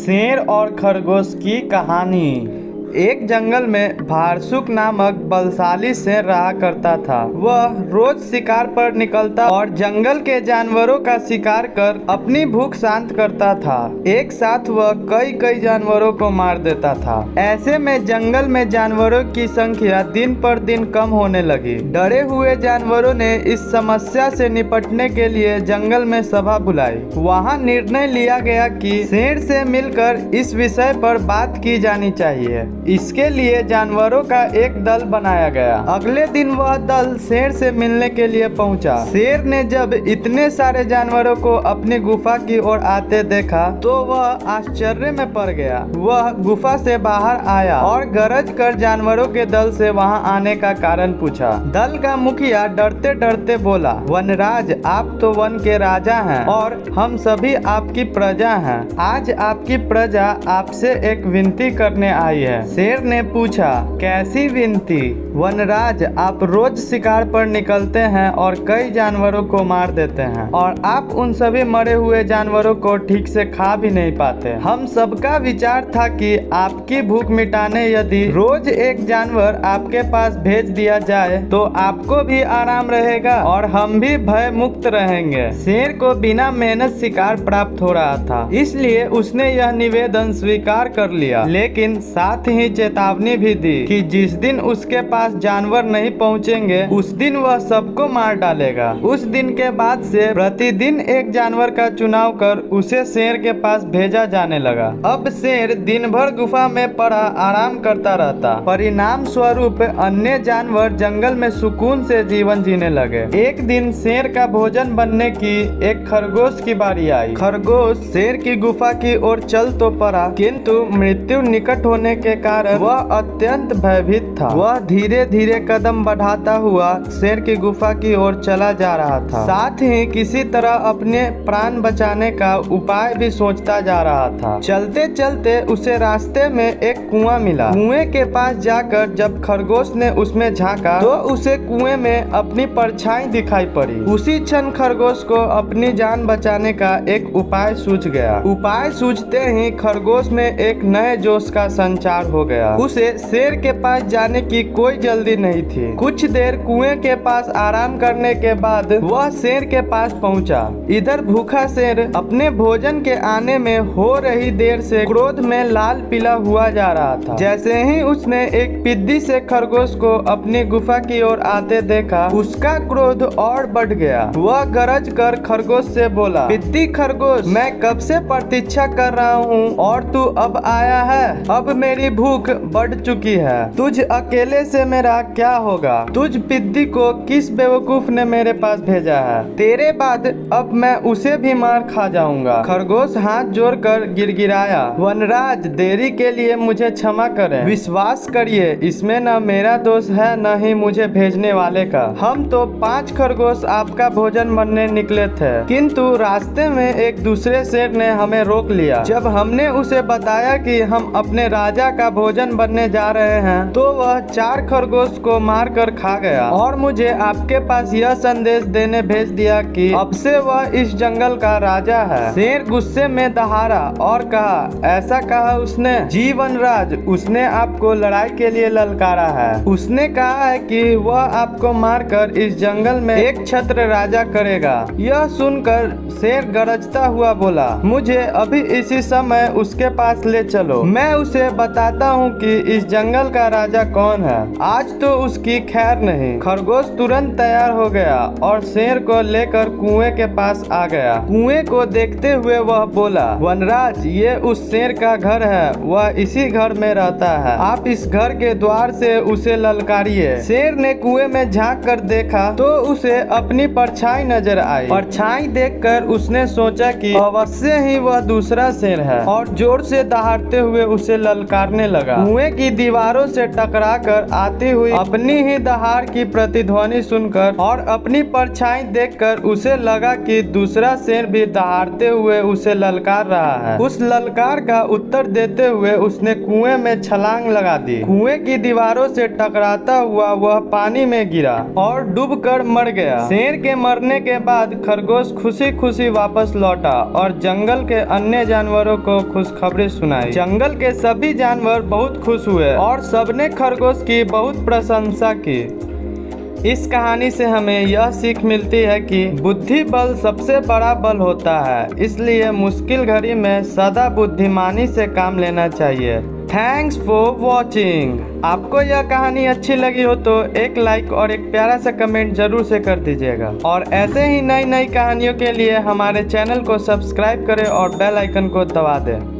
शेर और खरगोश की कहानी। एक जंगल में भारसुक नामक बलशाली शेर रहा करता था। वह रोज शिकार पर निकलता और जंगल के जानवरों का शिकार कर अपनी भूख शांत करता था। एक साथ वह कई जानवरों को मार देता था। ऐसे में जंगल में जानवरों की संख्या दिन पर दिन कम होने लगी। डरे हुए जानवरों ने इस समस्या से निपटने के लिए जंगल में सभा बुलाई। वहां निर्णय लिया गया कि शेर से मिलकर इस विषय पर बात की जानी चाहिए। इसके लिए जानवरों का एक दल बनाया गया। अगले दिन वह दल शेर से मिलने के लिए पहुंचा। शेर ने जब इतने सारे जानवरों को अपनी गुफा की ओर आते देखा तो वह आश्चर्य में पड़ गया। वह गुफा से बाहर आया और गरज कर जानवरों के दल से वहां आने का कारण पूछा। दल का मुखिया डरते डरते बोला, वनराज, आप तो वन के राजा हैं और हम सभी आपकी प्रजा हैं। आज आपकी प्रजा आपसे एक विनती करने आई है। शेर ने पूछा, कैसी विनती? वनराज, आप रोज शिकार पर निकलते हैं और कई जानवरों को मार देते हैं और आप उन सभी मरे हुए जानवरों को ठीक से खा भी नहीं पाते। हम सबका विचार था कि आपकी भूख मिटाने यदि रोज एक जानवर आपके पास भेज दिया जाए तो आपको भी आराम रहेगा और हम भी भय मुक्त रहेंगे। शेर को बिना मेहनत शिकार प्राप्त हो रहा था, इसलिए उसने यह निवेदन स्वीकार कर लिया, लेकिन साथ ही चेतावनी भी दी कि जिस दिन उसके पास जानवर नहीं पहुंचेंगे उस दिन वह सबको मार डालेगा। उस दिन के बाद से प्रतिदिन एक जानवर का चुनाव कर उसे शेर के पास भेजा जाने लगा। अब शेर दिन भर गुफा में पड़ा आराम करता रहता। परिणाम स्वरूप अन्य जानवर जंगल में सुकून से जीवन जीने लगे। एक दिन शेर का भोजन बनने की एक खरगोश की बारी आई। खरगोश शेर की गुफा की ओर चल तो पड़ा, किंतु मृत्यु निकट होने के कारण वह अत्यंत भयभीत था। वह धीरे धीरे कदम बढ़ाता हुआ शेर की गुफा की ओर चला जा रहा था। साथ ही किसी तरह अपने प्राण बचाने का उपाय भी सोचता जा रहा था। चलते चलते उसे रास्ते में एक कुआं मिला। कुएं के पास जाकर जब खरगोश ने उसमें झांका तो उसे कुएं में अपनी परछाई दिखाई पड़ी। उसी क्षण खरगोश को अपनी जान बचाने का एक उपाय सूझ गया। उपाय सूझते ही खरगोश में एक नए जोश का संचार हो गया। उसे शेर के पास जाने की कोई जल्दी नहीं थी। कुछ देर कुएं के पास आराम करने के बाद वह शेर के पास पहुंचा। इधर भूखा शेर अपने भोजन के आने में हो रही देर से क्रोध में लाल पीला हुआ जा रहा था। जैसे ही उसने एक पिद्दी से खरगोश को अपनी गुफा की ओर आते देखा, उसका क्रोध और बढ़ गया। वह गरज कर खरगोश से बोला, पिद्दी खरगोश, मैं कब से प्रतीक्षा कर रहा हूँ और तू अब आया है। अब मेरी भूख बढ़ चुकी है। तुझ अकेले से मेरा क्या होगा? तुझ पिद्दी को किस बेवकूफ ने मेरे पास भेजा है? तेरे बाद अब मैं उसे भी मार खा जाऊंगा। खरगोश हाथ जोड़कर गिड़गिड़ाया, वनराज, देरी के लिए मुझे क्षमा करें। विश्वास करिए, इसमें न मेरा दोष है न ही मुझे भेजने वाले का। हम तो 5 खरगोश आपका भोजन बनने निकले थे, किंतु रास्ते में एक दूसरे शेर ने हमें रोक लिया। जब हमने उसे बताया कि हम अपने राजा का भोजन बनने जा रहे हैं तो वह 4 खरगोश को मार कर खा गया और मुझे आपके पास यह संदेश देने भेज दिया कि अब से वह इस जंगल का राजा है। शेर गुस्से में दहाड़ा और कहा, ऐसा कहा उसने? जी वनराज, उसने आपको लड़ाई के लिए ललकारा है। उसने कहा है कि वह आपको मारकर इस जंगल में एक छत्र राजा करेगा। यह सुनकर शेर गरजता हुआ बोला, मुझे अभी इसी समय उसके पास ले चलो। मैं उसे बताता हूँ कि इस जंगल का राजा कौन है। आज तो उसकी खैर नहीं। खरगोश तुरंत तैयार हो गया और शेर को लेकर कुएं के पास आ गया। कुएं को देखते हुए वह बोला, वनराज, ये उस शेर का घर है। वह इसी घर में रहता है। आप इस घर के द्वार से उसे ललकारिए। शेर ने कुएं में झांक कर देखा तो उसे अपनी परछाई नजर आई। परछाई देखकर उसने सोचा कि अवश्य ही वह दूसरा शेर है और जोर से दहाड़ते हुए उसे ललकारने लगा। कुएं की दीवारों से टकराकर आती हुई अपनी ही दहाड़ की प्रतिध्वनि सुनकर और अपनी परछाई देखकर उसे लगा कि दूसरा शेर भी दहाड़ते हुए उसे ललकार रहा है। उस ललकार का उत्तर देते हुए उसने कुएं में छलांग लगा दी। कुएं की दीवारों से टकराता हुआ वह पानी में गिरा और डूबकर मर गया। शेर के मरने के बाद खरगोश खुशी खुशी वापस लौटा और जंगल के अन्य जानवरों को खुशखबरी सुनाई। जंगल के सभी जानवर बहुत खुश हुए और सबने खरगोश की बहुत प्रशंसा की। इस कहानी से हमें यह सीख मिलती है कि बुद्धि बल सबसे बड़ा बल होता है, इसलिए मुश्किल घड़ी में सदा बुद्धिमानी से काम लेना चाहिए। Thanks for watching. आपको यह कहानी अच्छी लगी हो तो एक लाइक और एक प्यारा सा कमेंट जरूर से कर दीजिएगा और ऐसे ही नई नई कहानियों के लिए हमारे चैनल को सब्सक्राइब करें और बेल आइकन को दबा दें।